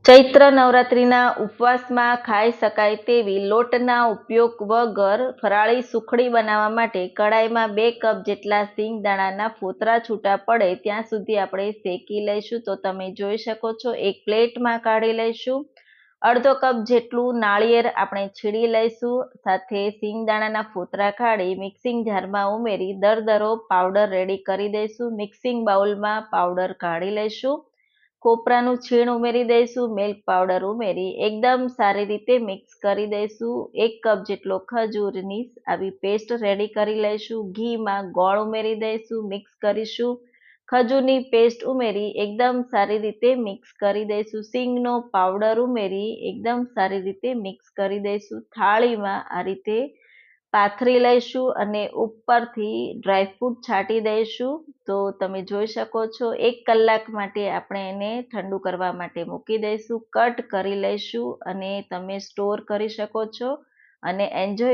ચૈત્ર નવરાત્રિના ઉપવાસમાં ખાઈ શકાય તેવી લોટના ઉપયોગ વગર ફરાળી સુખડી બનાવવા માટે કડાઈમાં 2 કપ જેટલા સિંગદાણાના ફોતરા છૂટા પડે ત્યાં સુધી આપણે શેકી લઈશું. તો તમે જોઈ શકો છો, એક પ્લેટમાં કાઢી લઈશું. અડધો કપ જેટલું નાળિયેર આપણે છીણી લઈશું. સાથે સિંગદાણાના ફોતરા કાઢી મિક્સિંગ જારમાં ઉમેરી દરદરો પાવડર રેડી કરી દઈશું. મિક્સિંગ બાઉલમાં પાવડર કાઢી લઈશું. કોપરાનું છીણ ઉમેરી દઈશું. મિલ્ક પાવડર ઉમેરી એકદમ સારી રીતે મિક્સ કરી દઈશું. 1 કપ જેટલો ખજૂરની આવી પેસ્ટ રેડી કરી લઈશું. ઘીમાં ગોળ ઉમેરી દઈશું, મિક્સ કરીશું. ખજૂરની પેસ્ટ ઉમેરી એકદમ સારી રીતે મિક્સ કરી દઈશું. સિંગનો પાવડર ઉમેરી એકદમ સારી રીતે મિક્સ કરી દઈશું. થાળીમાં આ રીતે પાથરી લઈશું અને ઉપરથી ડ્રાયફ્રૂટ છાંટી દઈશું. તો તમે જોઈ શકો છો, 1 કલાક માટે આપણે એને ઠંડુ કરવા માટે મૂકી દઈશું. કટ કરી લઈશું અને તમે સ્ટોર કરી શકો છો અને એન્જોય